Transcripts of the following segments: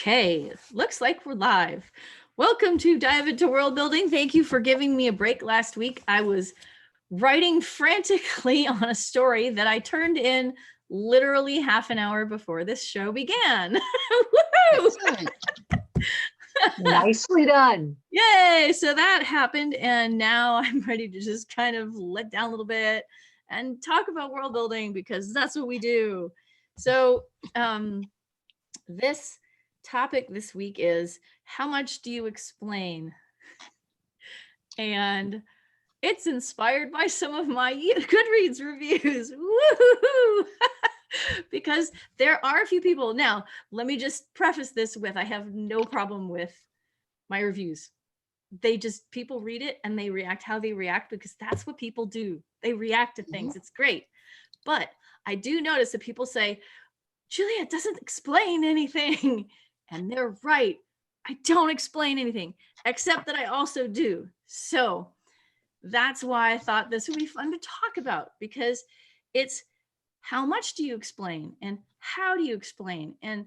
Okay, looks like we're live. Welcome to Dive into World Building. Thank you for giving me a break last week. I was writing frantically on a story that I turned in literally half an hour before this show began. Woohoo! Nicely done. Yay! So that happened, and now I'm ready to just kind of let down a little bit and talk about world building because that's what we do. So this topic this week is how much do you explain? And it's inspired by some of my Goodreads reviews. Woohoo! Because there are a few people. Now, let me just preface this with I have no problem with my reviews. People read it and they react how they react because that's what people do. They react to things. It's great. But I do notice that people say, Julia doesn't explain anything. And they're right. I don't explain anything, except that I also do. So that's why I thought this would be fun to talk about, because it's how much do you explain and how do you explain? And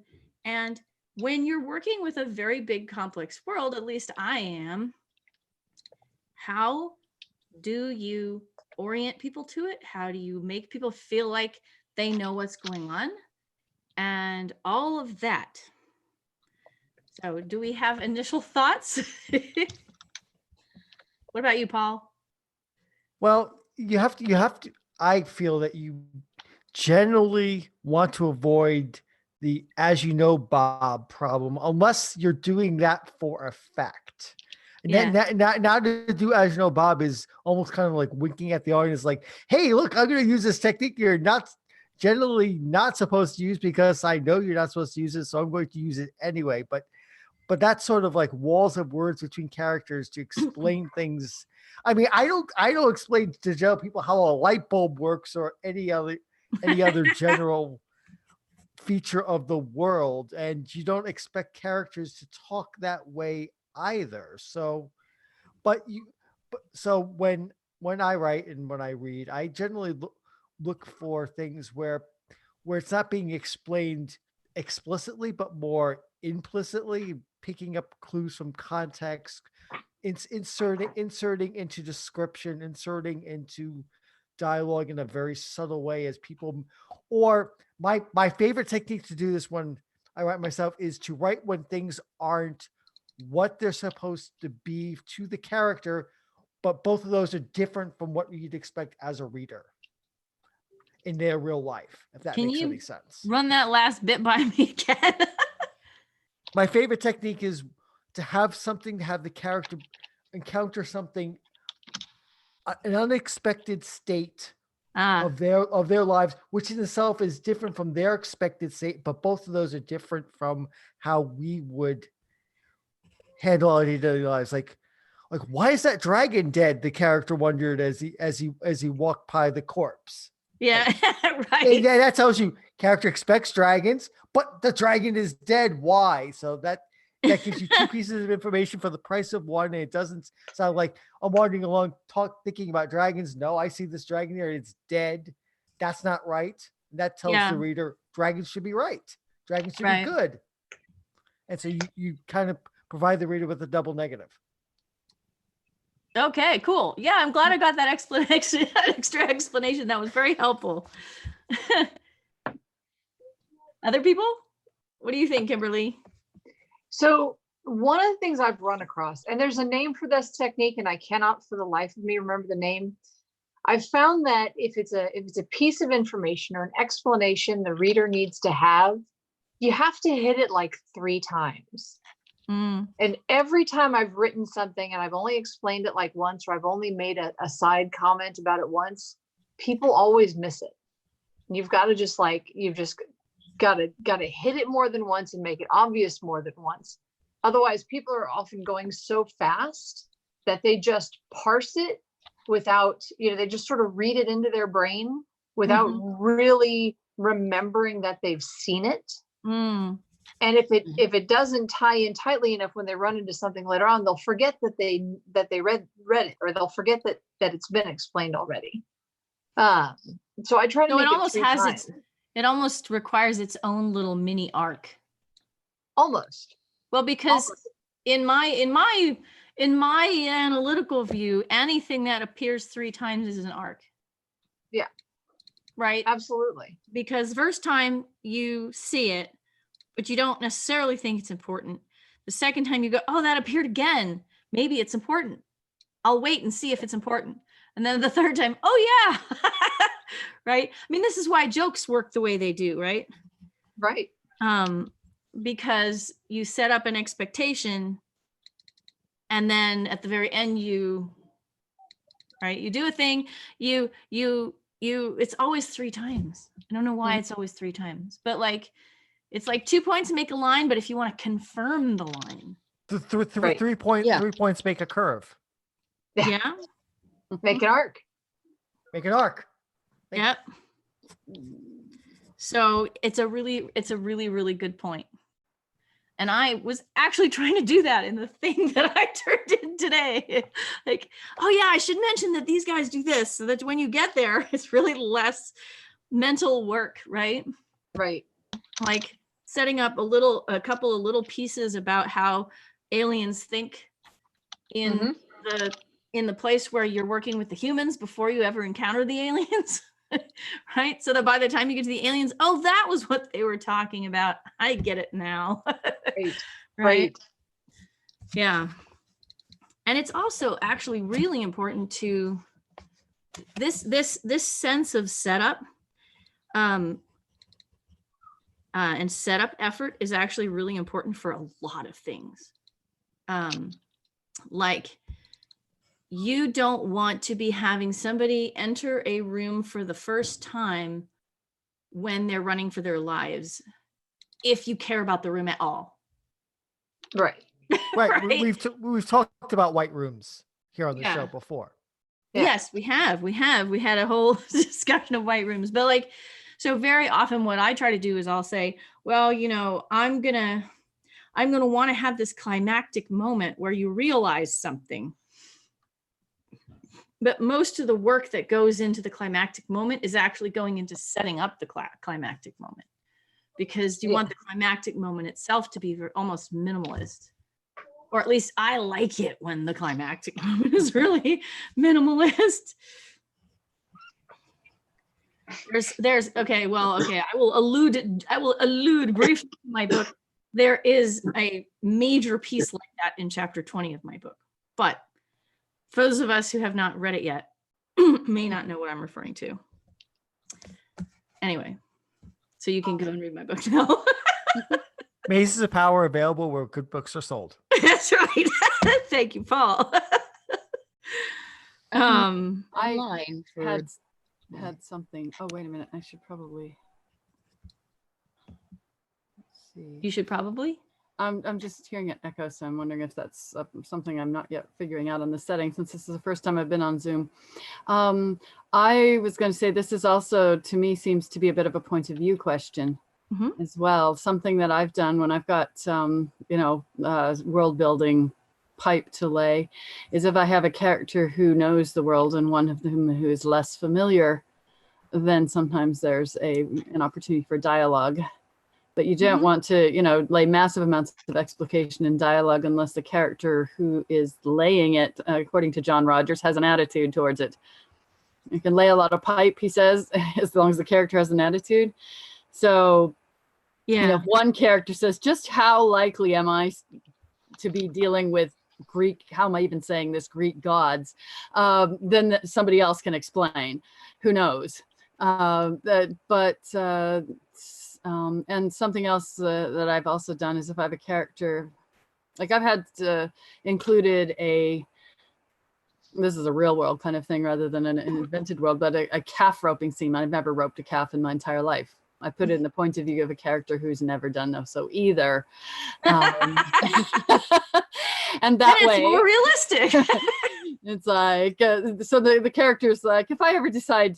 when you're working with a very big, complex world, at least I am, how do you orient people to it? How do you make people feel like they know what's going on? And all of that. So do we have initial thoughts? What about you, Paul? Well, you have to, I feel that you generally want to avoid the, as you know, Bob problem, unless you're doing that for effect. And then now to do as you know, Bob is almost kind of like winking at the audience, like, hey, look, I'm going to use this technique you're not generally not supposed to use because I know you're not supposed to use it, so I'm going to use it anyway. But that's sort of like walls of words between characters to explain things. I mean, I don't explain to general people how a light bulb works or any other general feature of the world, and you don't expect characters to talk that way either. So when I write and when I read, I generally look for things where it's not being explained explicitly, but more implicitly, picking up clues from context, inserting into description, inserting into dialogue in a very subtle way as people. Or my favorite technique to do this when I write myself is to write when things aren't what they're supposed to be to the character, but both of those are different from what you'd expect as a reader in their real life, if that makes any sense. Run that last bit by me again. My favorite technique is to have the character encounter something, an unexpected state of their lives, which in itself is different from their expected state, but both of those are different from how we would handle our daily lives. Like why is that dragon dead? The character wondered as he walked by the corpse. Yeah, right. And that tells you character expects dragons, but the dragon is dead. Why? So that gives you two pieces of information for the price of one. And it doesn't sound like I'm wandering along thinking about dragons. No, I see this dragon here. It's dead. That's not right. And that tells the reader dragons should be right. Dragons should be good. And so you kind of provide the reader with a double negative. Okay, cool. Yeah, I'm glad I got that extra explanation. That was very helpful. Other people? What do you think, Kimberly? So one of the things I've run across, and there's a name for this technique, and I cannot for the life of me remember the name. I've found that if it's a piece of information or an explanation the reader needs to have, you have to hit it like 3 times. And every time I've written something and I've only explained it like once, or I've only made a side comment about it once, people always miss it. And you've got to got to hit it more than once and make it obvious more than once. Otherwise, people are often going so fast that they just parse it without, they just sort of read it into their brain without really remembering that they've seen it. And if it doesn't tie in tightly enough, when they run into something later on, they'll forget that they read it, or they'll forget that it's been explained already. So I try to make it almost it almost requires its own little mini arc. Almost. Well, because Almost. in my analytical view, anything that appears 3 times is an arc. Yeah. Right? Absolutely. Because first time you see it, but you don't necessarily think it's important. The second time you go, oh, that appeared again. Maybe it's important. I'll wait and see if it's important. And then the third time, oh yeah. Right? I mean, this is why jokes work the way they do, right? Right. Because you set up an expectation, and then at the very end you do a thing, it's always 3 times. I don't know why it's always 3 times, but like it's like 2 points make a line, but if you want to confirm the line, Right. 3 points make a curve. yeah. Make an arc. Make an arc. Yep. So it's a really, really good point. And I was actually trying to do that in the thing that I turned in today. Like, oh yeah, I should mention that these guys do this, so that when you get there, it's really less mental work, right? Right. Like setting up a couple of little pieces about how aliens think in the place where you're working with the humans before you ever encounter the aliens. Right? So that by the time you get to the aliens, oh, that was what they were talking about. I get it now. Right. Yeah. And it's also actually really important to this sense of setup and setup effort is actually really important for a lot of things. Like, you don't want to be having somebody enter a room for the first time when they're running for their lives, if you care about the room at all. Right. Right. We've talked about white rooms here on the show before. Yeah. Yes, we have. We had a whole discussion of white rooms, but like, so very often what I try to do is I'll say, well, I'm gonna want to have this climactic moment where you realize something. But most of the work that goes into the climactic moment is actually going into setting up the climactic moment, because you want the climactic moment itself to be almost minimalist, or at least I like it when the climactic moment is really minimalist. I will allude briefly to my book. There is a major piece like that in chapter 20 of my book, but for those of us who have not read it yet, may not know what I'm referring to. Anyway, so you can go and read my book now. Mazes of Power available where good books are sold. That's right. Thank you, Paul. I had something. Oh, wait a minute. I should probably. Let's see. You should probably. I'm just hearing an echo, so I'm wondering if that's something I'm not yet figuring out on the setting, since this is the first time I've been on Zoom. I was going to say this is also, to me, seems to be a bit of a point of view question as well. Something that I've done when I've got, world building pipe to lay is if I have a character who knows the world and one of them who is less familiar, then sometimes there's an opportunity for dialogue. But you don't want to, lay massive amounts of explication and dialogue unless the character who is laying it, according to John Rogers, has an attitude towards it. You can lay a lot of pipe, he says, as long as the character has an attitude. So, if one character says, just how likely am I to be dealing with Greek, how am I even saying this, Greek gods? Then somebody else can explain. Who knows? And something else that I've also done is if I have a character, like I've had included this is a real world kind of thing rather than an invented world, but a calf roping scene. I've never roped a calf in my entire life. I put it in the point of view of a character who's never done so either. And that way, it's more realistic. It's like, so the character's like, if I ever decide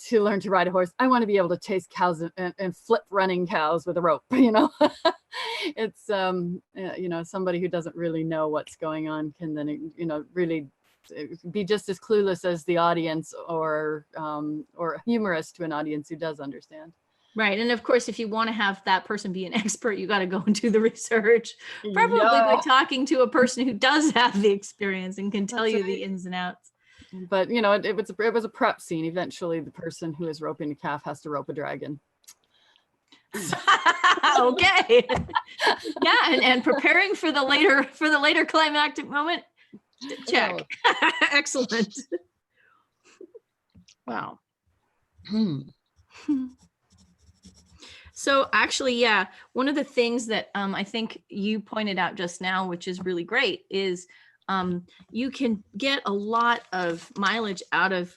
to learn to ride a horse, I want to be able to chase cows and flip running cows with a rope, It's, somebody who doesn't really know what's going on can then, really be just as clueless as the audience or humorous to an audience who does understand. Right. And of course, if you want to have that person be an expert, you got to go and do the research, preferably by Yeah. talking to a person who does have the experience and can tell That's you right. the ins and outs. But you know, it was a prep scene. Eventually, the person who is roping a calf has to rope a dragon. Okay. Yeah, and preparing for the later climactic moment. Check. Excellent. Wow. So actually, yeah, one of the things that I think you pointed out just now, which is really great, is you can get a lot of mileage out of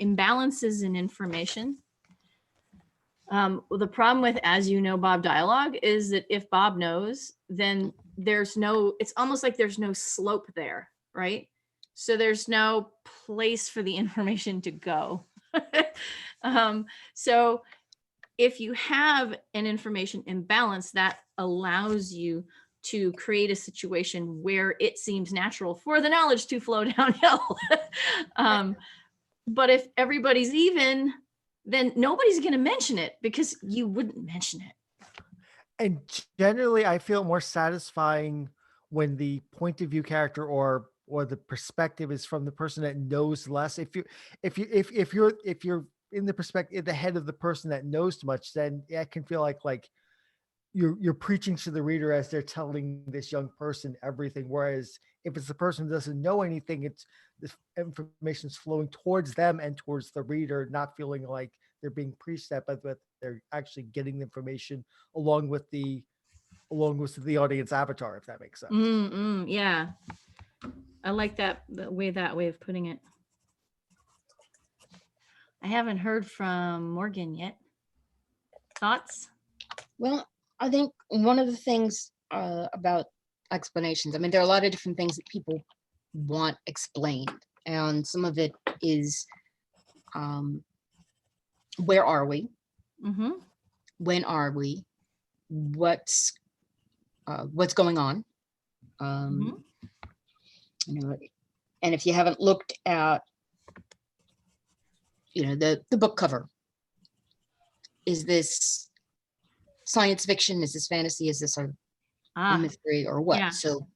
imbalances in information. The problem with, as you know, Bob dialogue is that if Bob knows, then it's almost like there's no slope there, right? So there's no place for the information to go. So if you have an information imbalance, that allows you to create a situation where it seems natural for the knowledge to flow downhill. But if everybody's even, then nobody's going to mention it because you wouldn't mention it. And generally, I feel more satisfying when the point of view character or the perspective is from the person that knows less. If you're in the perspective, in the head of the person that knows too much, then it can feel like you're preaching to the reader as they're telling this young person everything. Whereas if it's the person who doesn't know anything, it's this information is flowing towards them and towards the reader, not feeling like they're being preached at, but they're actually getting the information along with the audience avatar, if that makes sense. Yeah, I like that way of putting it. I haven't heard from Morgan yet. Thoughts? Well, I think one of the things about explanations, I mean, there are a lot of different things that people want explained, and some of it is where are we? Mm-hmm. When are we? What's going on? You know, and if you haven't looked at, you know, the book cover, is this science fiction? Is this fantasy? Is this a mystery or what? Yeah. So,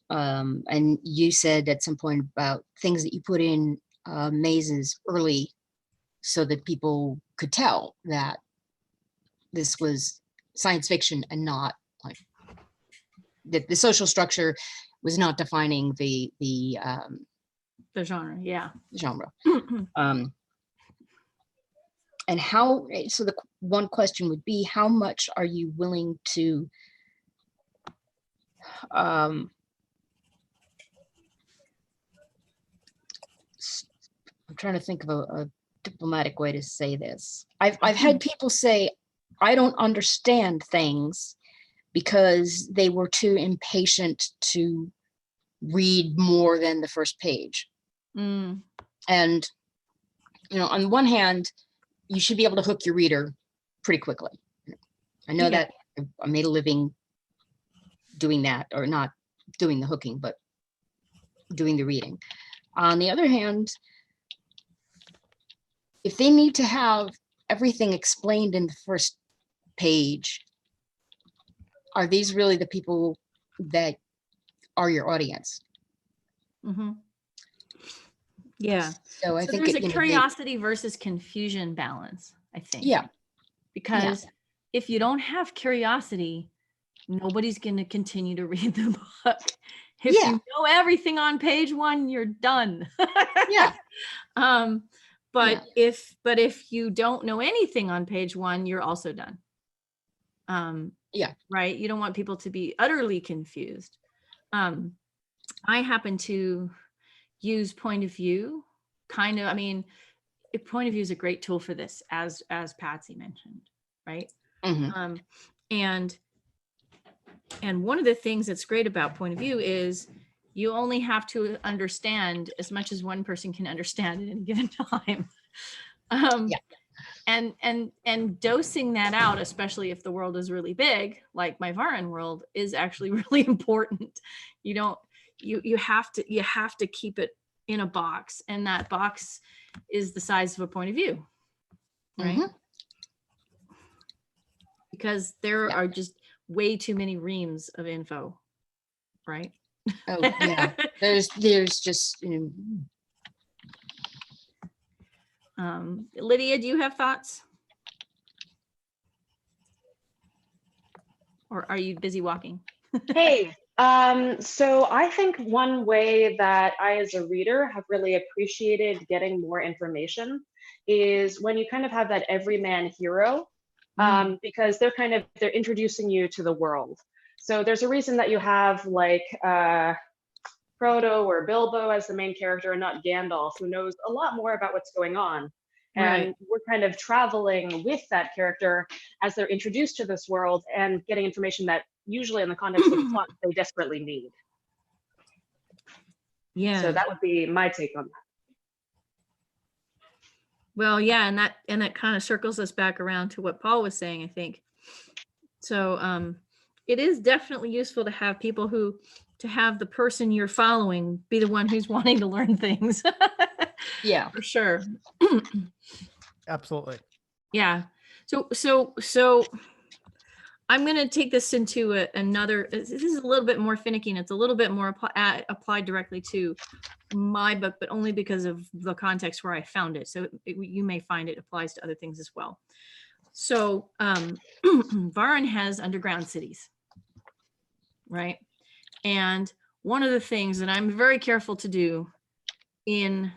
and you said at some point about things that you put in mazes early so that people could tell that this was science fiction and not like that the social structure was not defining the genre. Yeah. genre. And how, so the one question would be, how much are you willing to I'm trying to think of a diplomatic way to say this. I've had people say, I don't understand things because they were too impatient to read more than the first page. And, you know, on one hand, you should be able to hook your reader pretty quickly. I know that I made a living doing that, or not doing the hooking, but doing the reading. On the other hand, if they need to have everything explained in the first page, are these really the people that are your audience? Yeah. So I think there's a curiosity versus confusion balance, I think. Yeah. Because if you don't have curiosity, nobody's going to continue to read the book. If you know everything on page one, you're done. But if you don't know anything on page one, you're also done. Right. You don't want people to be utterly confused. I happen to use point of view kind of, I mean, point of view is a great tool for this, as Patsy mentioned, right? And one of the things that's great about point of view is you only have to understand as much as one person can understand at any given time. And dosing that out, especially if the world is really big, like my Varan world, is actually really important. You have to keep it in a box, and that box is the size of a point of view, right? because there Yeah. are just way too many reams of info, right? Oh yeah, there's just, you know, Lydia, do you have thoughts? Or are you busy walking? Hey, so I think one way that I, as a reader, have really appreciated getting more information is when you kind of have that everyman hero, because they're introducing you to the world. So there's a reason that you have like Frodo or Bilbo as the main character and not Gandalf, who knows a lot more about what's going on. And Right. we're kind of traveling with that character as they're introduced to this world and getting information that usually in the context of the plot they desperately need. Yeah. So that would be my take on that. Well, yeah, and that kind of circles us back around to what Paul was saying, I think. So it is definitely useful to have people to have the person you're following be the one who's wanting to learn things. yeah. For sure. Absolutely. Yeah. So I'm going to take this into another, this is a little bit more finicky, and it's a little bit more applied directly to my book, but only because of the context where I found it. So you may find it applies to other things as well. So Varan has underground cities, right? And one of the things that I'm very careful to do in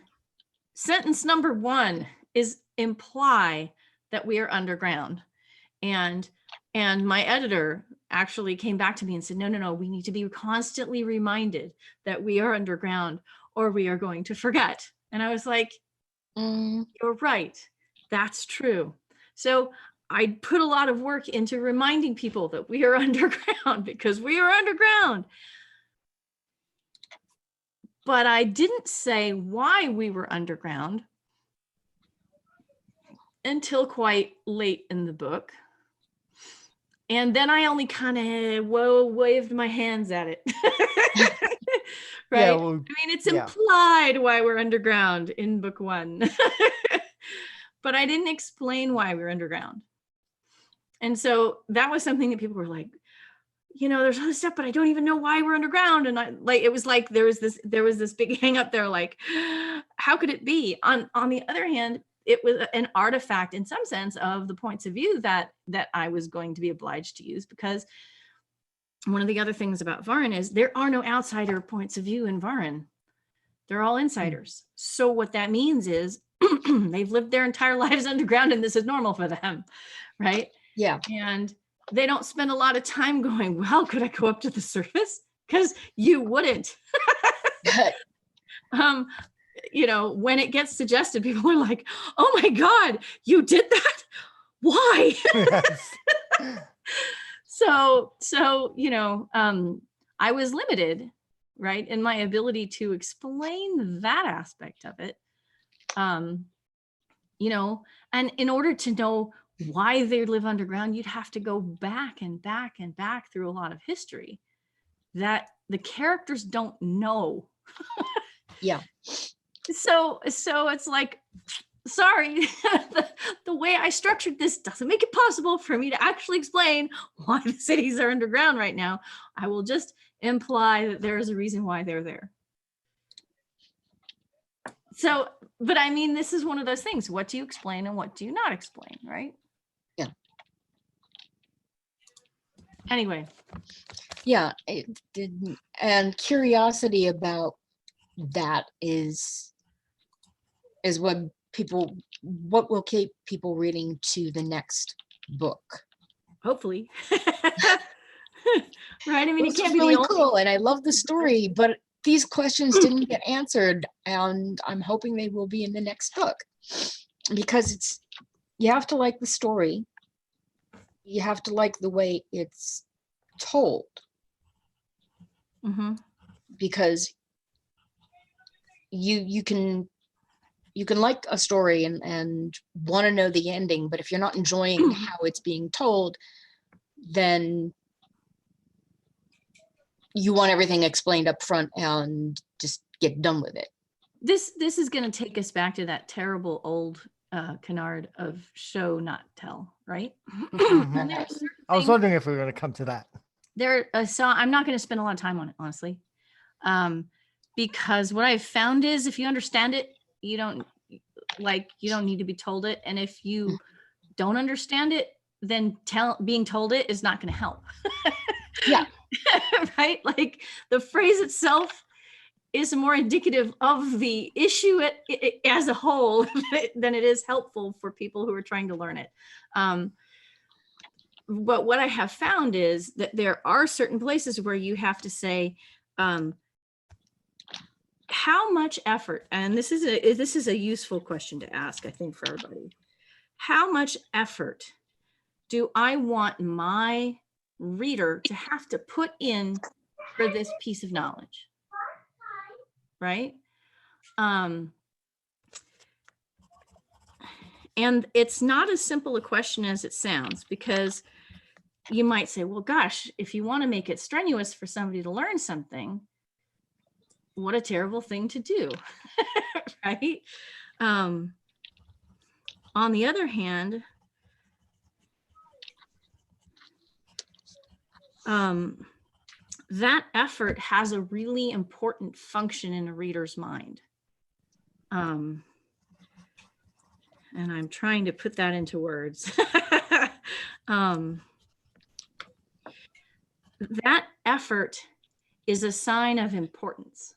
sentence number 1 is imply that we are underground. And my editor actually came back to me and said, no, we need to be constantly reminded that we are underground or we are going to forget. And I was like, you're right. That's true. So I put a lot of work into reminding people that we are underground because we are underground. But I didn't say why we were underground until quite late in the book. And then I only kind of waved my hands at it. Right? Yeah, well, I mean, it's implied why we're underground in book 1. But I didn't explain why we were underground. And so that was something that people were like, there's other stuff, but I don't even know why we're underground. And it was like there was this big hang up there, like, how could it be? On the other hand, it was an artifact in some sense of the points of view that I was going to be obliged to use, because one of the other things about Varan is there are no outsider points of view in Varan. They're all insiders. So what that means is they've lived their entire lives underground and this is normal for them, right? Yeah. And they don't spend a lot of time going, well, could I go up to the surface? Because you wouldn't. When it gets suggested, people are like, oh my God, you did that? Why? Yes. So I was limited, right, in my ability to explain that aspect of it. And in order to know why they live underground, you'd have to go back and back and back through a lot of history that the characters don't know. Yeah. So it's like, sorry, the way I structured this doesn't make it possible for me to actually explain why the cities are underground right now. I will just imply that there is a reason why they're there. So, but I mean, this is one of those things. What do you explain and what do you not explain, right? Yeah. Anyway. Yeah, it didn't. And curiosity about that is what will keep people reading to the next book. Hopefully. Right? I mean, This it can't is be really the only cool, and I love the story, but these questions didn't get answered, and I'm hoping they will be in the next book, because you have to like the story, you have to like the way it's told, because you can like a story and want to know the ending, but if you're not enjoying how it's being told, then you want everything explained up front and just get done with it. This is going to take us back to that terrible old canard of show, not tell, right? Mhm. And there are certain I was things- wondering if we were going to come to that. so I'm not going to spend a lot of time on it, honestly, because what I've found is if you understand it, you don't need to be told it, and if you don't understand it, then being told it is not going to help. Yeah. Right, like the phrase itself is more indicative of the issue as a whole than it is helpful for people who are trying to learn it. But what I have found is that there are certain places where you have to say, how much effort, and this is a useful question to ask, I think, for everybody. How much effort do I want my reader to have to put in for this piece of knowledge? Right? And it's not as simple a question as it sounds, because you might say, well, gosh, if you want to make it strenuous for somebody to learn something, what a terrible thing to do. Right? On the other hand, that effort has a really important function in a reader's mind. And I'm trying to put that into words. That effort is a sign of importance.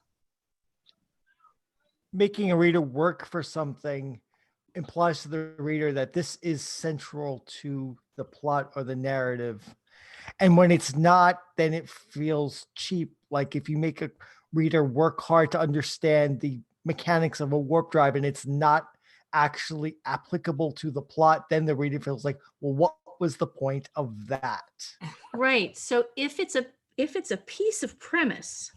Making a reader work for something implies to the reader that this is central to the plot or the narrative. And when it's not, then it feels cheap. Like if you make a reader work hard to understand the mechanics of a warp drive and it's not actually applicable to the plot, then the reader feels like, well, what was the point of that? Right. So if it's a piece of premise,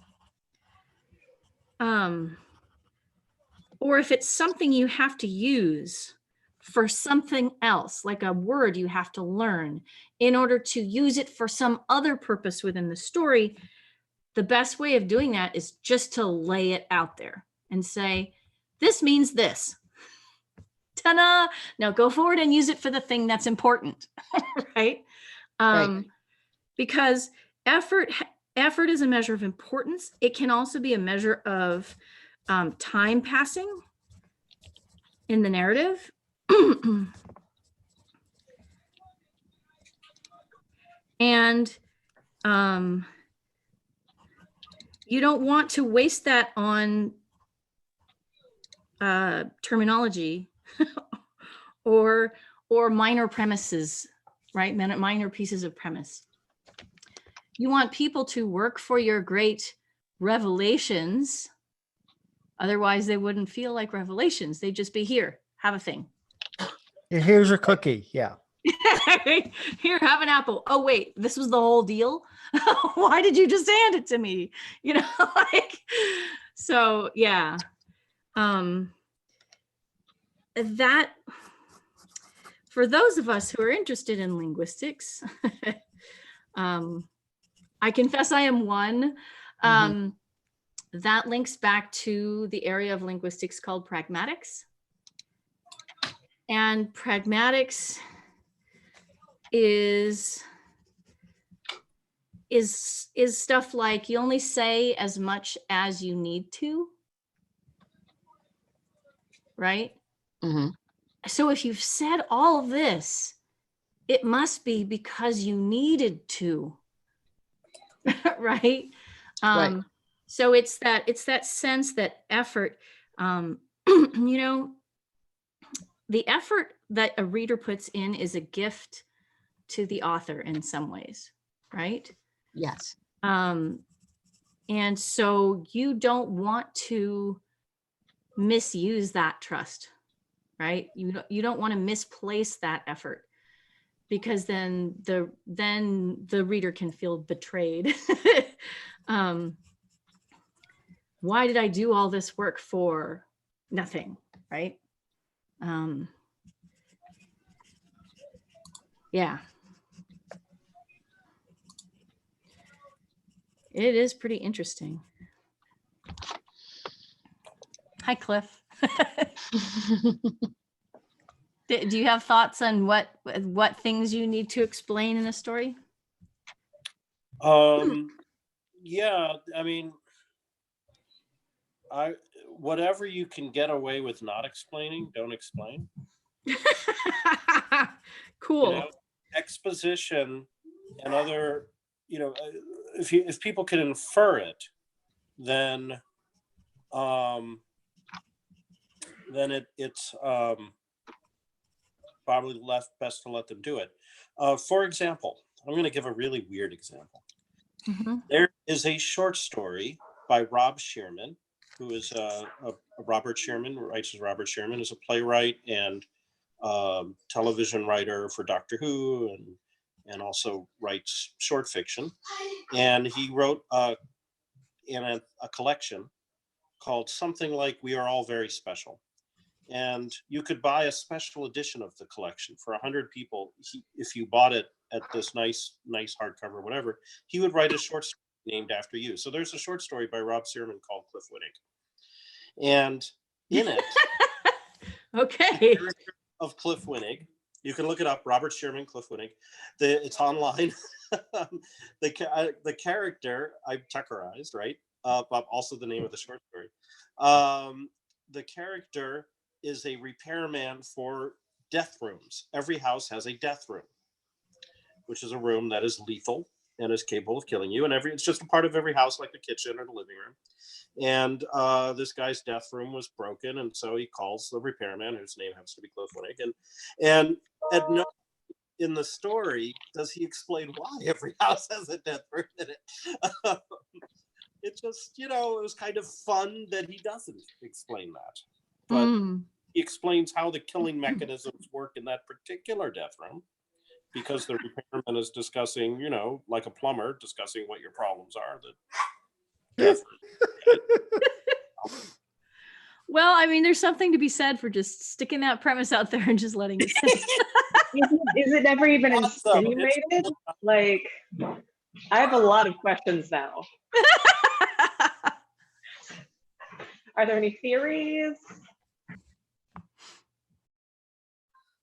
or if it's something you have to use for something else, like a word you have to learn in order to use it for some other purpose within the story, the best way of doing that is just to lay it out there and say, this means this. Ta-da! Now go forward and use it for the thing that's important, right? Right. Because effort is a measure of importance. It can also be a measure of time passing in the narrative. And you don't want to waste that on terminology or minor premises, right? Minor pieces of premise. You want people to work for your great revelations. Otherwise, they wouldn't feel like revelations. They'd just be here, have a thing. Here's your cookie. Yeah. Here, have an apple. Oh, wait, this was the whole deal? Why did you just hand it to me? You know, like, so yeah. That, for those of us who are interested in linguistics, I confess I am one. That links back to the area of linguistics called pragmatics. And pragmatics is stuff like you only say as much as you need to, right? Mm-hmm. So if you've said all of this, it must be because you needed to, right? Right. So it's that sense that effort, you know, the effort that a reader puts in is a gift to the author in some ways, right? Yes. And so you don't want to misuse that trust, right? You don't want to misplace that effort, because then the reader can feel betrayed. Why did I do all this work for nothing, right? Yeah. It is pretty interesting. Hi, Cliff. Do you have thoughts on what things you need to explain in a story? Yeah, I mean, whatever you can get away with not explaining, don't explain. Cool. You know, exposition and other, if people can infer it, then it's probably best to let them do it. For example, I'm going to give a really weird example. Mhm. There is a short story by Rob Shearman, who is Robert Shearman, writes as Robert Shearman, is a playwright and television writer for Doctor Who, and also writes short fiction. And he wrote in a collection called something like "We Are All Very Special." And you could buy a special edition of the collection for 100 people. If you bought it at this nice hardcover, whatever, he would write a short story named after you. So there's a short story by Rob Shearman called Cliff Winnig. And in it, Okay. of Cliff Winnig, you can look it up, Robert Shearman, Cliff Winnig. It's online. The character, I've Tuckerized, right? But also the name of the short story. The character is a repairman for death rooms. Every house has a death room, which is a room that is lethal and is capable of killing you. And it's just a part of every house, like the kitchen or the living room. And this guy's death room was broken, and so he calls the repairman, whose name happens to be Cliff Winnig. And at no in the story does he explain why every house has a death room in it. It just, it was kind of fun that he doesn't explain that. But he explains how the killing mechanisms work in that particular death room, because the repairman is discussing, like a plumber discussing what your problems are. Well, I mean, there's something to be said for just sticking that premise out there and just letting it sit. Is it never even Awesome. insinuated? Like, I have a lot of questions now. Are there any theories?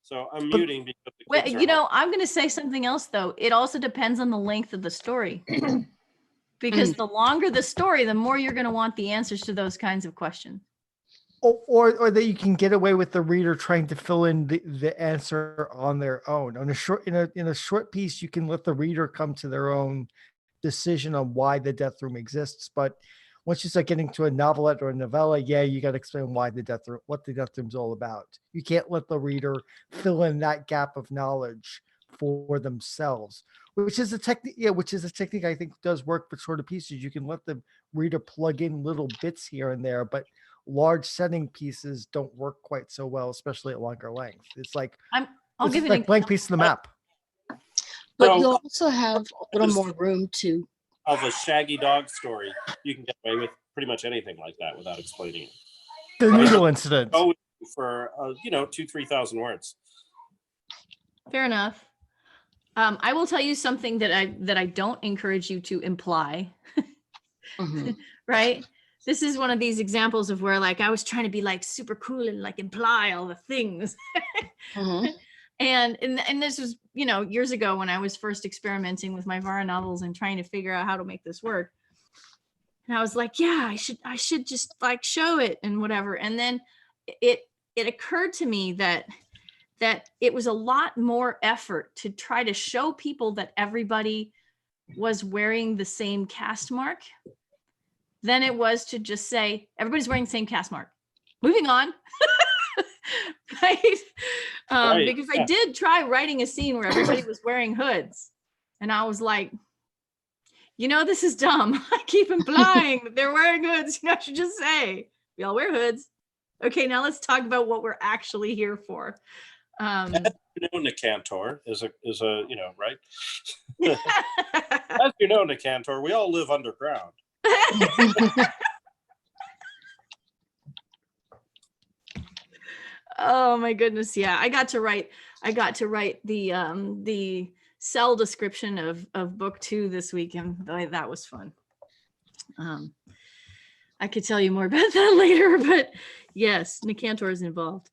So I'm muting because the Well, kids are I'm going to say something else, though. It also depends on the length of the story. Because the longer the story, the more you're going to want the answers to those kinds of questions. Or that you can get away with the reader trying to fill in the answer on their own. On in a short piece, you can let the reader come to their own decision on why the death room exists. But once you start getting to a novelette or a novella, you got to explain what the death room's all about. You can't let the reader fill in that gap of knowledge for themselves, which is a technique. Yeah, which is a technique I think does work for shorter pieces. You can let the reader plug in little bits here and there, but large setting pieces don't work quite so well, especially at longer length. It's like I'll give you like blank piece of the map. But So- you'll also have a little more room to. of a shaggy dog story, you can get away with pretty much anything like that without explaining it. The needle incident. Go for 2,000-3,000 words. Fair enough. I will tell you something that I don't encourage you to imply. Mhm. Right? This is one of these examples of where I was trying to be super cool and imply all the things. Mhm. And this was, years ago when I was first experimenting with my Vara novels and trying to figure out how to make this work. And I was like, I should just show it and whatever. And then it occurred to me that it was a lot more effort to try to show people that everybody was wearing the same cast mark than it was to just say, everybody's wearing the same cast mark. Moving on. Right? Right, Because yeah. I did try writing a scene where everybody was wearing hoods. And I was like, this is dumb. I keep implying that they're wearing hoods. I should just say, we all wear hoods. Okay, now let's talk about what we're actually here for. Nicantor is a right? As you know, Nicantor, we all live underground. Oh my goodness. Yeah. I got to write the cell description of book 2 this week, and that was fun. I could tell you more about that later, but yes, Nicantor is involved.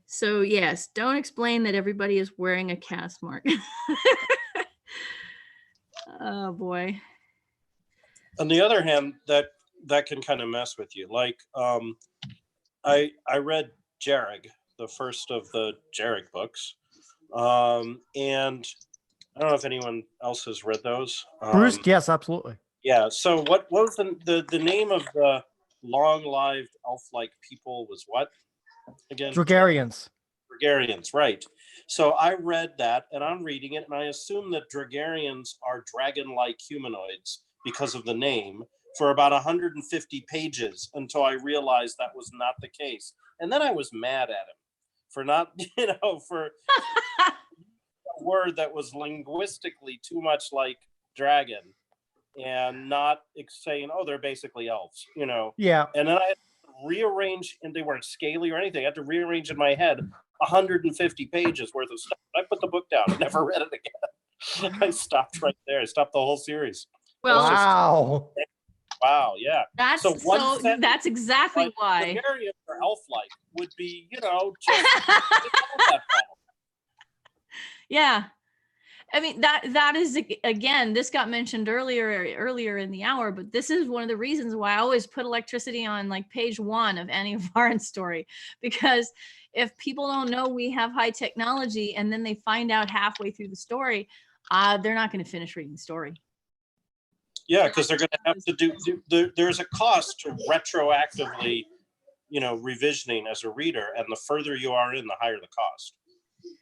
So yes, don't explain that everybody is wearing a cast mark. Oh boy. On the other hand, that can kind of mess with you. Like, I read Jarrig, the first of the Jarrig books, and I don't know if anyone else has read those. Bruce, yes, absolutely. Yeah. So what was the name of the long-lived elf-like people was what again? Dragarians. Dragarians, right. So I read that, and I'm reading it, and I assume that Dragarians are dragon-like humanoids because of the name for about 150 pages until I realized that was not the case. And then I was mad at him for not, for a word that was linguistically too much like dragon and not saying, oh, they're basically elves, Yeah. And then I had to rearrange, and they weren't scaly or anything. I had to rearrange in my head 150 pages worth of stuff. I put the book down and never read it again. I stopped right there. I stopped the whole series. Well, Wow. Wow, yeah. that's So one so sentence, that's exactly why. Dragarians or elf-like would be, just Yeah. I mean, that is, again, this got mentioned earlier in the hour, but this is one of the reasons why I always put electricity on like page 1 of any of our story, because if people don't know we have high technology and then they find out halfway through the story, they're not going to finish reading the story. Yeah, because they're going to have to there's a cost to retroactively, revisioning as a reader, and the further you are in, the higher the cost,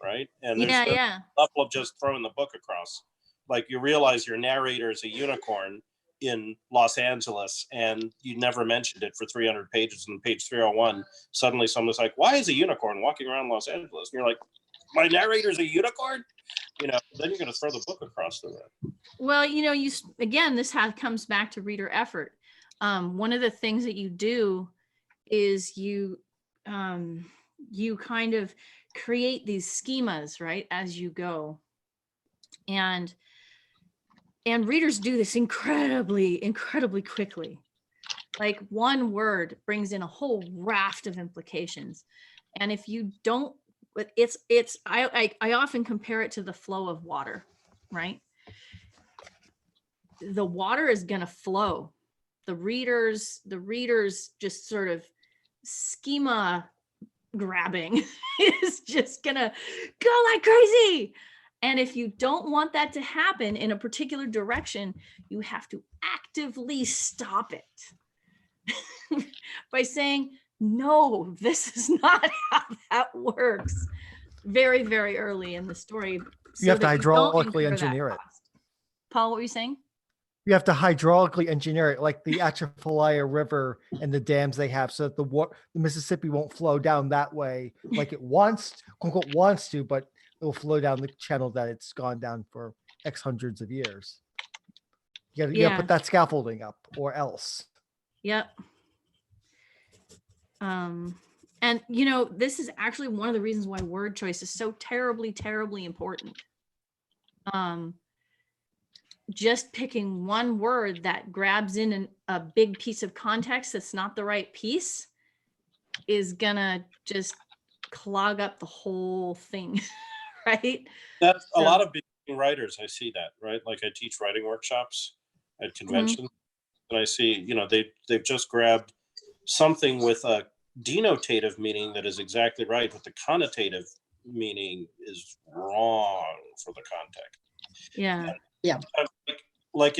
right? And there's the level of just throwing the book across. Like, you realize your narrator is a unicorn in Los Angeles, and you never mentioned it for 300 pages, and page 301, suddenly someone's like, why is a unicorn walking around Los Angeles? And you're like, my narrator's a unicorn? Then you're going to throw the book across the room. Well, again, this comes back to reader effort. One of the things that you do is you kind of create these schemas, right, as you go. And readers do this incredibly quickly. Like, one word brings in a whole raft of implications. And if you don't, I often compare it to the flow of water, right? The water is going to flow. The readers just sort of schema grabbing is just going to go like crazy. And if you don't want that to happen in a particular direction, you have to actively stop it by saying, no, this is not how that works, very, very early in the story. You have to hydraulically engineer it. Paul, what were you saying? You have to hydraulically engineer it, like the Atchafalaya River and the dams they have, so that the Mississippi won't flow down that way like it wants, quote unquote, wants to, but it will flow down the channel that it's gone down for X hundreds of years. You gotta put that scaffolding up, or else. Yep. And this is actually one of the reasons why word choice is so terribly, terribly important. Just picking one word that grabs in a big piece of context that's not the right piece is gonna just clog up the whole thing, right? That's a lot of beginning writers. I see that, right? Like, I teach writing workshops at conventions, and I see, they've just grabbed something with a denotative meaning that is exactly right, but the connotative meaning is wrong for the context. Yeah. Yeah. Like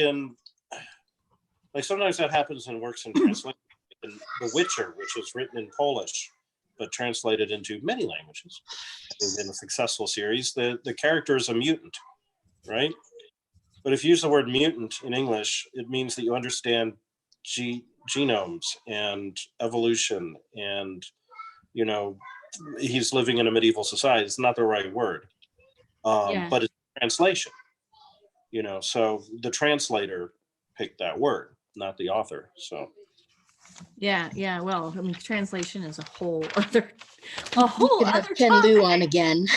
sometimes that happens in works in translation. In The Witcher, which is written in Polish but translated into many languages in a successful series, the character is a mutant, right? But if you use the word mutant in English, it means that you understand genomes and evolution, and he's living in a medieval society. It's not the right word, but it's translation. So the translator picked that word, not the author. So yeah. Well, I mean, translation is a whole other Ken Liu on again.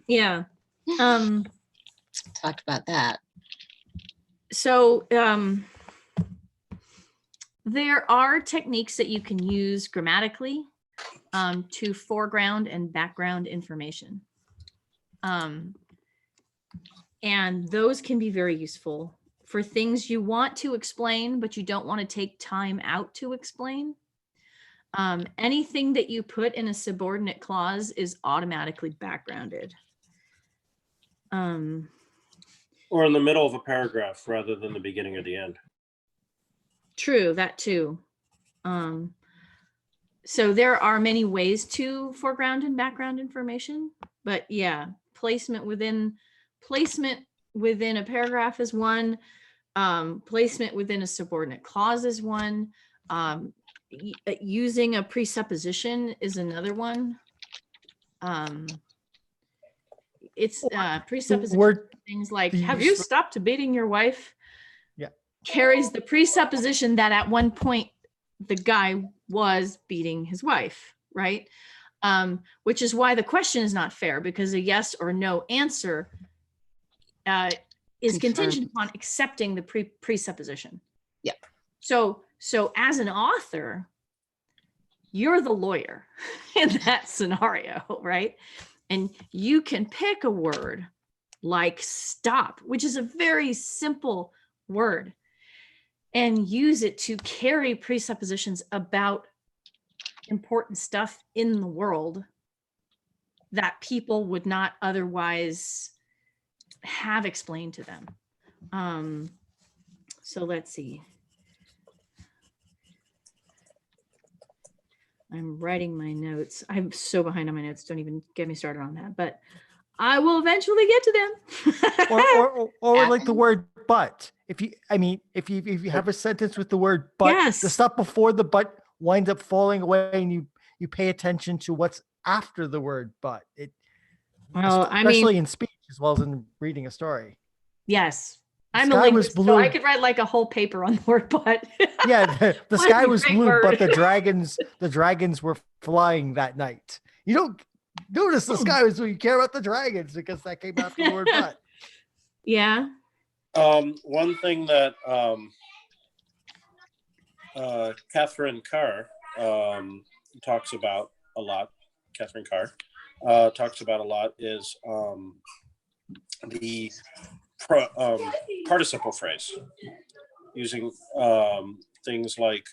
Yeah. Talked about that. So there are techniques that you can use grammatically to foreground and background information. And those can be very useful for things you want to explain, but you don't want to take time out to explain. Anything that you put in a subordinate clause is automatically backgrounded. Or in the middle of a paragraph rather than the beginning or the end. True, that too. So there are many ways to foreground and background information, but yeah, placement within a paragraph is one. Placement within a subordinate clause is one. Using a presupposition is another one. It's presupposition things like, have you stopped beating your wife? Yeah. Carries the presupposition that at one point the guy was beating his wife, right? Which is why the question is not fair, because a yes or no answer is contingent upon accepting the presupposition. Yep. So as an author, you're the lawyer in that scenario, right? And you can pick a word like stop, which is a very simple word, and use it to carry presuppositions about important stuff in the world that people would not otherwise have explained to them. So let's see. I'm writing my notes. I'm so behind on my notes. Don't even get me started on that, but I will eventually get to them. or like the word but. If you have a sentence with the word but, Yes. the stuff before the but winds up falling away, and you pay attention to what's after the word but. Especially in speech as well as in reading a story. Yes. The I'm a sky was linguist, so blue. I could write like a whole paper on the word but. Yeah, the What sky a was great blue, word. but the dragons were flying that night. You don't notice the sky was blue. You care about the dragons because that came after the word but. Yeah. One thing that Catherine Carr talks about a lot, is the participle phrase, using things like,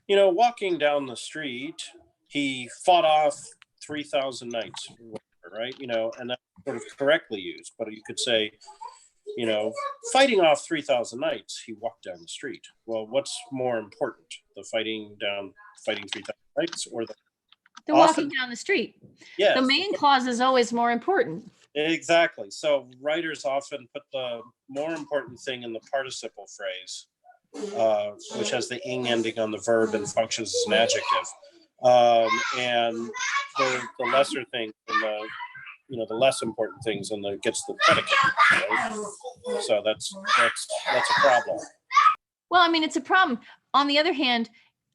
walking down the street, he fought off 3,000 knights, right? And that's sort of correctly used, but you could say, fighting off 3,000 knights, he walked down the street. Well, what's more important, the fighting 3,000 knights, or the walking down the street? Yes. The main clause is always more important. Exactly. So writers often put the more important thing in the participle phrase, which has the ing ending on the verb and functions as an adjective, and the lesser thing in the less important things, and gets the predicate. Right? So that's a problem. Well, it's a problem. On the other hand,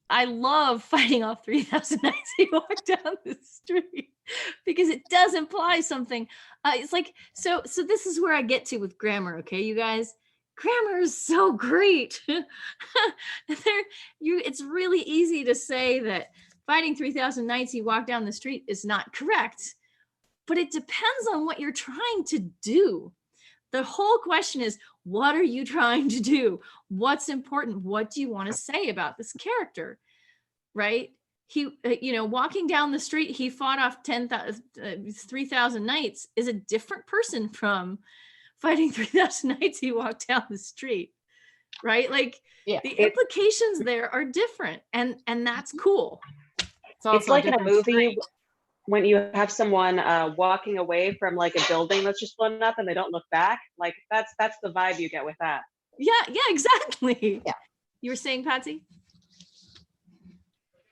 I love fighting off 3,000 knights he walked down the street, because it does imply something. It's like, so this is where I get to with grammar. Okay, you guys, grammar is so great. It's really easy to say that fighting 3,000 knights he walked down the street is not correct, but it depends on what you're trying to do. The whole question is, what are you trying to do? What's important? What do you want to say about this character? Right? He, walking down the street, he fought off 3,000 knights is a different person from fighting 3,000 knights he walked down the street. Right? Like, the implications there are different, and that's cool. It's like in a movie when you have someone walking away from like a building that's just blown up and they don't look back. Like that's the vibe you get with that. Yeah, exactly. Yeah. You were saying, Patsy?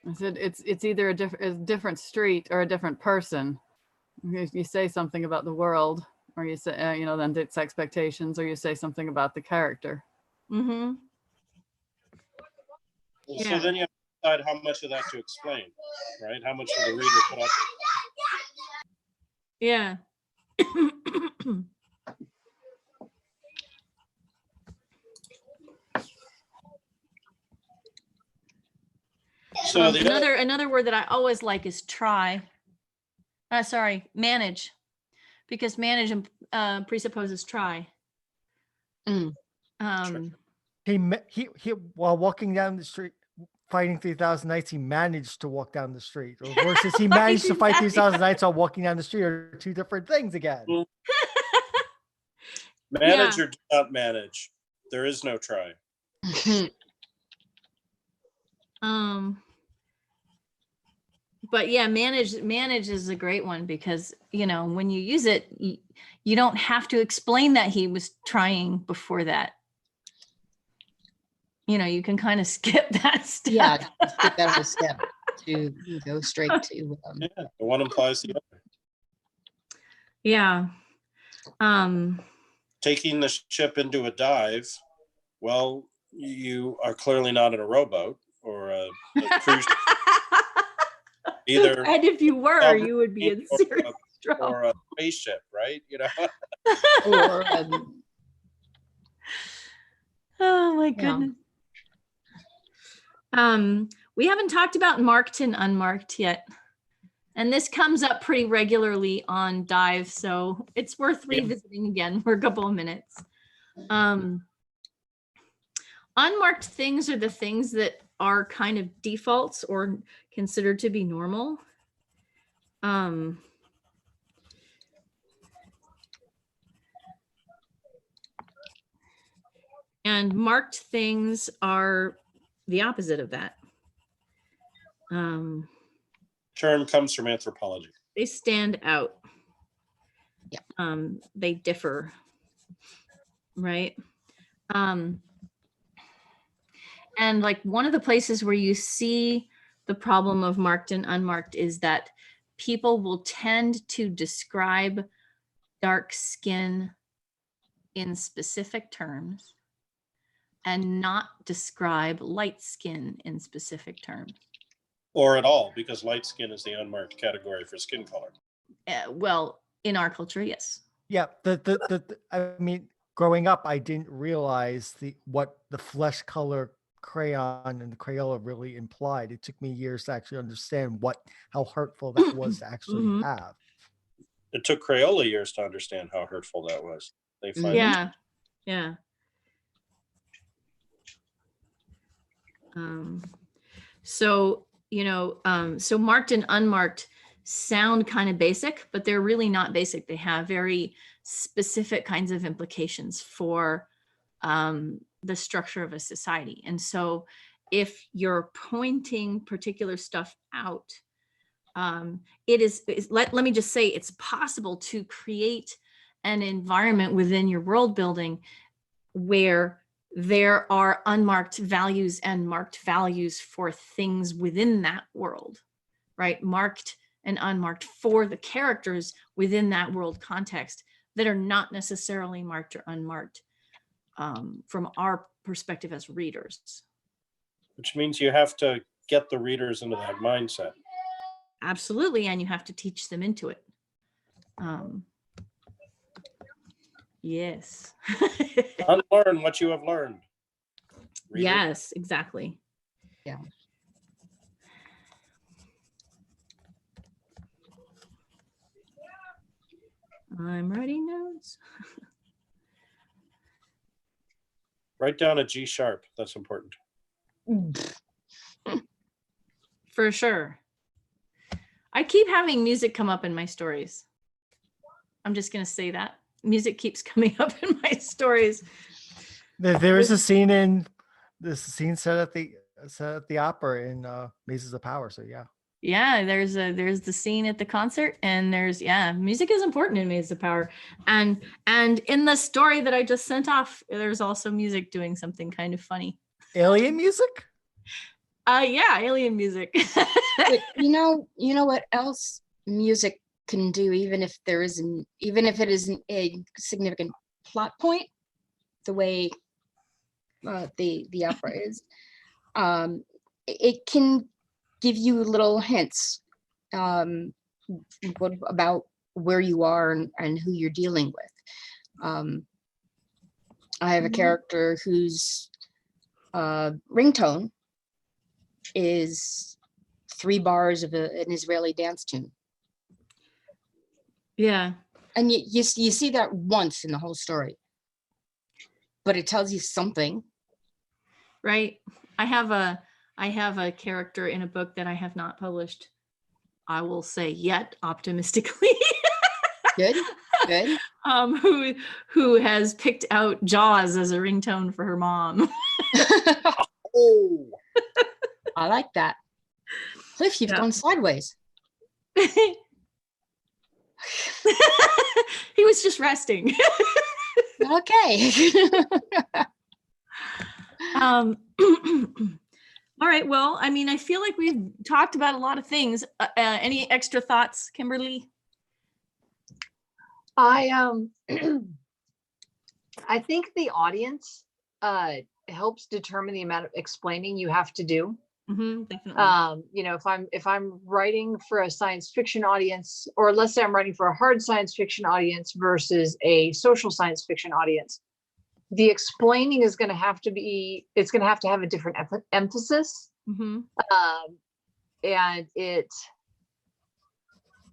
I said it's either a different street or a different person. You say something about the world, or you say then it's expectations, or you say something about the character. Mm-hmm. So then you have to decide how much of that to explain, right? How much of the reader put up with. Yeah. So the other, Another word that I always like is try. Manage, because manage presupposes try. Mm. He while walking down the street fighting 3,000 Nights, he managed to walk down the street. Or versus he managed to fight 3,000 Nights while walking down the street are two different things again. manage or do not manage. There is no try. But yeah, manage is a great one, because when you use it, you don't have to explain that he was trying before that. You can kind of skip that step. Yeah, skip that whole step to go straight to. Yeah, the one implies the other. Yeah. Taking the ship into a dive. Well, you are clearly not in a rowboat or a cruise ship. Either, and if you were, you would be in serious trouble. Or a spaceship, right? Or, oh my goodness. We haven't talked about marked and unmarked yet. And this comes up pretty regularly on Dive, so it's worth revisiting again for a couple of minutes. Unmarked things are the things that are kind of defaults or considered to be normal. And marked things are the opposite of that. Term comes from anthropology. They stand out. Yeah. They differ, right? And like one of the places where you see the problem of marked and unmarked is that people will tend to describe dark skin in specific terms and not describe light skin in specific terms. Or at all, because light skin is the unmarked category for skin color. Well, in our culture, yes. Yeah, I mean, growing up, I didn't realize what the flesh color crayon and the Crayola really implied. It took me years to actually understand how hurtful that was to actually have. It took Crayola years to understand how hurtful that was. They find Yeah. So marked and unmarked sound kind of basic, but they're really not basic. They have very specific kinds of implications for the structure of a society. And so if you're pointing particular stuff out, let me just say, it's possible to create an environment within your world building where there are unmarked values and marked values for things within that world, right? Marked and unmarked for the characters within that world context that are not necessarily marked or unmarked from our perspective as readers. Which means you have to get the readers into that mindset. Absolutely, and you have to teach them into it. Yes. Unlearn what you have learned. Reader. Yes, exactly. Yeah. I'm writing notes. Write down a G sharp. That's important. For sure. I keep having music come up in my stories. I'm just going to say that. Music keeps coming up in my stories. There is a scene set at the opera in Mazes of Power. So yeah. Yeah, there's the scene at the concert, and music is important in Mazes of Power. And in the story that I just sent off, there's also music doing something kind of funny. Alien music? Yeah, alien music. But you know what else music can do, even if it isn't a significant plot point, the way the opera is, it can give you little hints about where you are and who you're dealing with. I have a character whose ringtone is 3 bars of an Israeli dance tune. Yeah. And you see that once in the whole story, but it tells you something. Right. I have a character in a book that I have not published. I will say yet, optimistically. Good, good. Who has picked out Jaws as a ringtone for her mom. Oh, I like that. Cliff, you've Yeah. gone sideways. He was just resting. Okay. All right. Well, I mean, I feel like we've talked about a lot of things. Any extra thoughts, Kimberly? I I think the audience helps determine the amount of explaining you have to do. Definitely. You know, if I'm writing for a science fiction audience, or let's say I'm writing for a hard science fiction audience versus a social science fiction audience, the explaining is going to have to be, it's going to have a different emphasis. Mm-hmm. And it,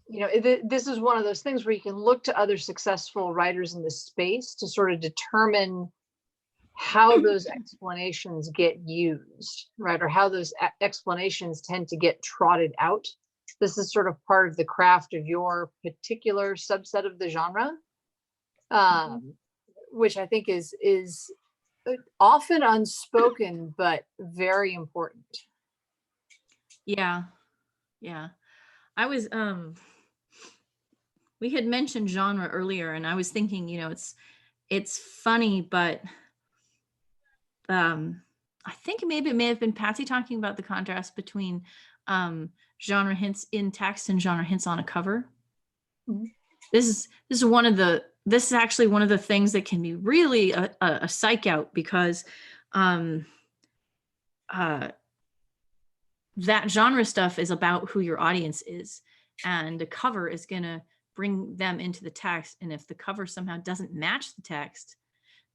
you know, this is one of those things where you can look to other successful writers in this space to sort of determine how those explanations get used, right? Or how those explanations tend to get trotted out. This is sort of part of the craft of your particular subset of the genre, which I think is often unspoken, but very important. Yeah. Yeah. I was, we had mentioned genre earlier, and I was thinking, you know, it's funny, but I think it may have been Patsy talking about the contrast between genre hints in text and genre hints on a cover. Mm-hmm. This is actually one of the things that can be really a psych out, because that genre stuff is about who your audience is, and the cover is going to bring them into the text. And if the cover somehow doesn't match the text,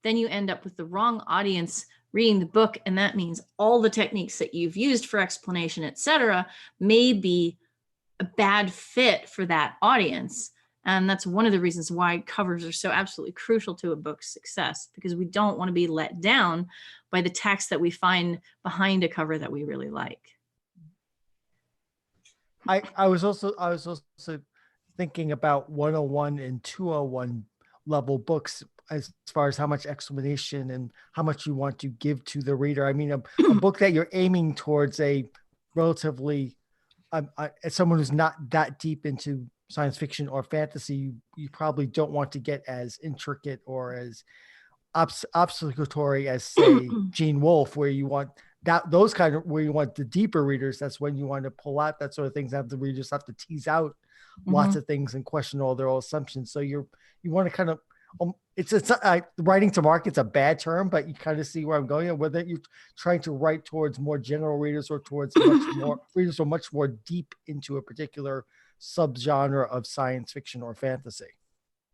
then you end up with the wrong audience reading the book. And that means all the techniques that you've used for explanation, etc., may be a bad fit for that audience. And that's one of the reasons why covers are so absolutely crucial to a book's success, because we don't want to be let down by the text that we find behind a cover that we really like. I was also thinking about 101 and 201 level books as far as how much explanation and how much you want to give to the reader. I mean, a book that you're aiming towards a relatively, as someone who's not that deep into science fiction or fantasy, you probably don't want to get as intricate or as obligatory as, say, Gene Wolfe, where you want those kind of, where you want the deeper readers. That's when you want to pull out that sort of things. The readers have to tease out lots of things and question all their old assumptions. So you want to kind of, it's writing to market's a bad term, but you kind of see where I'm going. Whether you're trying to write towards more general readers or towards much more readers or much more deep into a particular subgenre of science fiction or fantasy.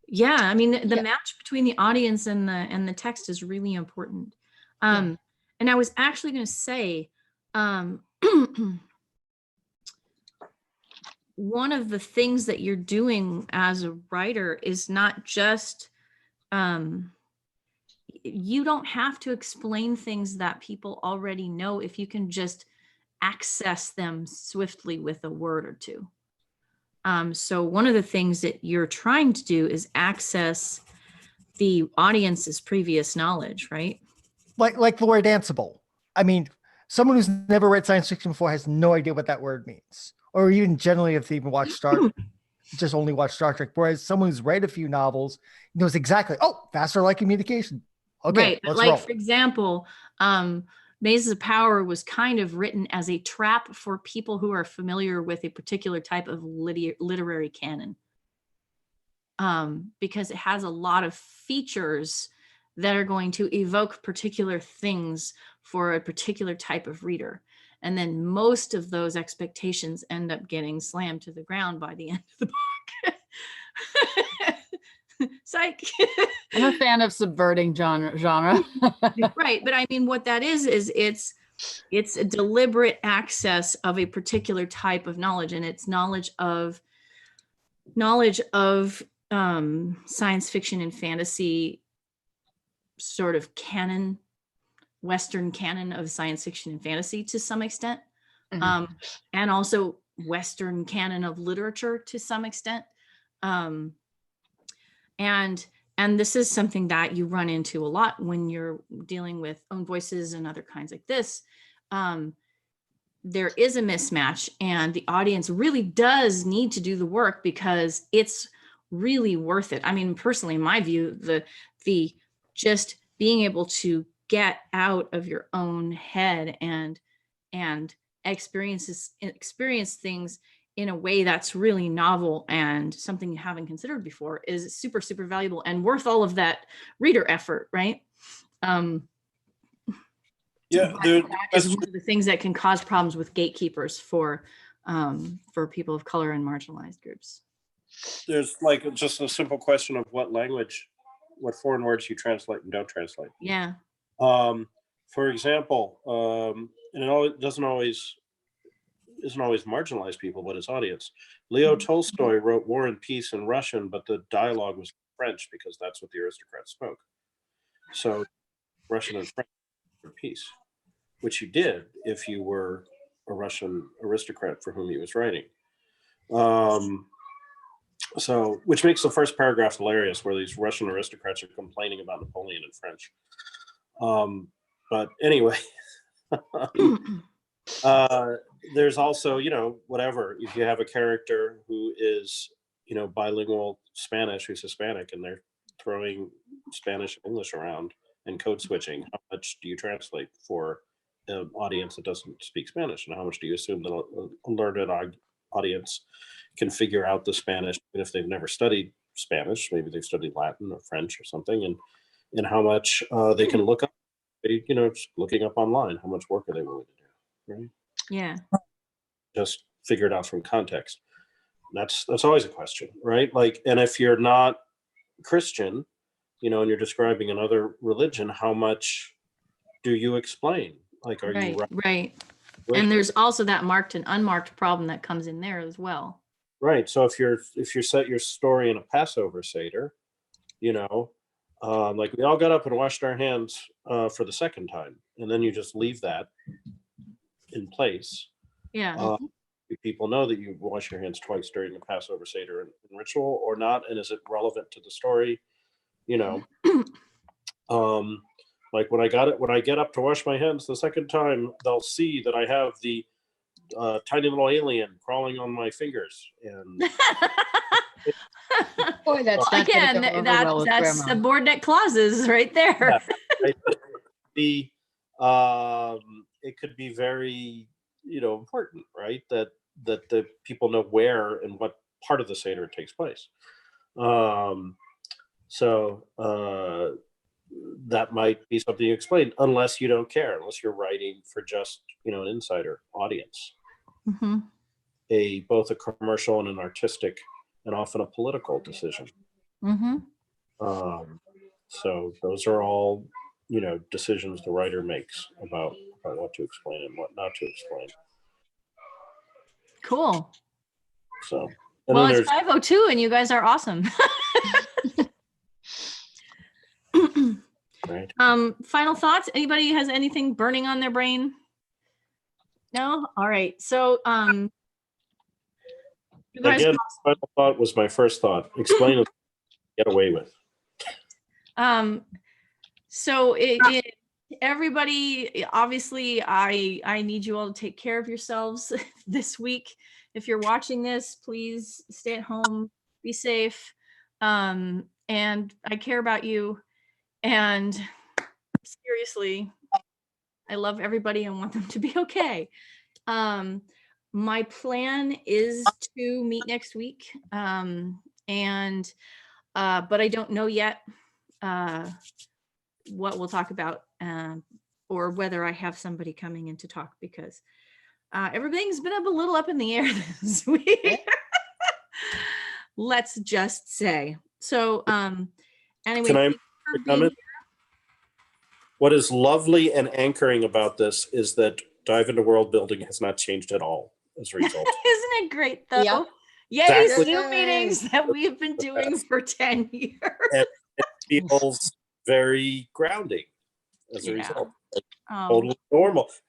Yeah, I mean, the match between the audience and the text is really important. And I was actually going to say, one of the things that you're doing as a writer is not just, you don't have to explain things that people already know if you can just access them swiftly with a word or two. So one of the things that you're trying to do is access the audience's previous knowledge, right? Like the word danceable. I mean, someone who's never read science fiction before has no idea what that word means. Or even generally, if they even watch just only watch Star Trek. Whereas someone who's read a few novels knows exactly, faster light communication. Okay, right. Let's like, roll. For example, Mazes of Power was kind of written as a trap for people who are familiar with a particular type of literary canon. Because it has a lot of features that are going to evoke particular things for a particular type of reader. And then most of those expectations end up getting slammed to the ground by the end of the book. Psych. I'm a fan of subverting genre. Right. But I mean, what that is it's It's a deliberate access of a particular type of knowledge, and it's knowledge of science fiction and fantasy sort of canon, Western canon of science fiction and fantasy to some extent, and also Western canon of literature to some extent. And this is something that you run into a lot when you're dealing with own voices and other kinds like this. There is a mismatch, and the audience really does need to do the work because it's really worth it. I mean, personally, in my view, the just being able to get out of your own head and experience things in a way that's really novel and something you haven't considered before is super, super valuable and worth all of that reader effort, right? Yeah, that is one of the things that can cause problems with gatekeepers for people of color and marginalized groups. There's like just a simple question of what foreign words you translate and don't translate. Yeah. For example, and it isn't always marginalized people, but its audience. Leo Tolstoy wrote War and Peace in Russian, but the dialogue was French because that's what the aristocrats spoke. So Russian and French for peace, which you did if you were a Russian aristocrat for whom he was writing. So, which makes the first paragraph hilarious, where these Russian aristocrats are complaining about Napoleon in French. But anyway, there's also, whatever, if you have a character who is, bilingual Spanish, who's Hispanic, and they're throwing Spanish and English around and code switching, how much do you translate for an audience that doesn't speak Spanish? And how much do you assume that a learned audience can figure out the Spanish, even if they've never studied Spanish? Maybe they've studied Latin or French or something, and how much they can look up, just looking up online, how much work are they willing to do, right? Yeah. Just figure it out from context. That's always a question, right? Like, and if you're not Christian, and you're describing another religion, how much do you explain? Like, are you right? And there's also that marked and unmarked problem that comes in there as well. Right. So if you set your story in a Passover Seder, like we all got up and washed our hands for the second time, and then you just leave that in place. Yeah. People know that you wash your hands twice during the Passover Seder in ritual or not, and is it relevant to the story? Like when I get up to wash my hands the second time, they'll see that I have the tiny little alien crawling on my fingers, and Boy, that's not again, that's subordinate clauses right there. Yeah, it could be very important, right? That the people know where and what part of the Seder it takes place. So that might be something you explain, unless you don't care, unless you're writing for just an insider audience, both a commercial and an artistic, and often a political decision. So those are all decisions the writer makes about what to explain and what not to explain. Cool. So, well, it's 5:02 and you guys are awesome. Right. Final thoughts? Anybody has anything burning on their brain? No? All right. So you guys, again, final thought was my first thought. Explain it, get away with. So everybody, obviously I need you all to take care of yourselves this week. If you're watching this, please stay at home, be safe. And I care about you. And seriously, I love everybody and want them to be okay. My plan is to meet next week. But I don't know yet what we'll talk about, or whether I have somebody coming in to talk, because everything's been a little up in the air this week. Let's just say. So anyway, Can I comment? What is lovely and anchoring about this is that Dive into World Building has not changed at all as a result. Isn't it great though? Yeah. Yay, Exactly. Zoom meetings that we've been doing for 10 years. And it feels very grounding as a Yeah. result. Oh,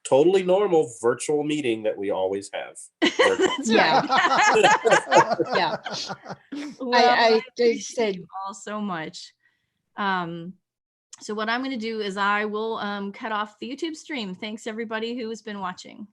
Totally normal virtual meeting that we always have. that's Yeah. right. Yeah. Well, I appreciate just said, you all so much. So what I'm going to do is I will cut off the YouTube stream. Thanks everybody who has been watching.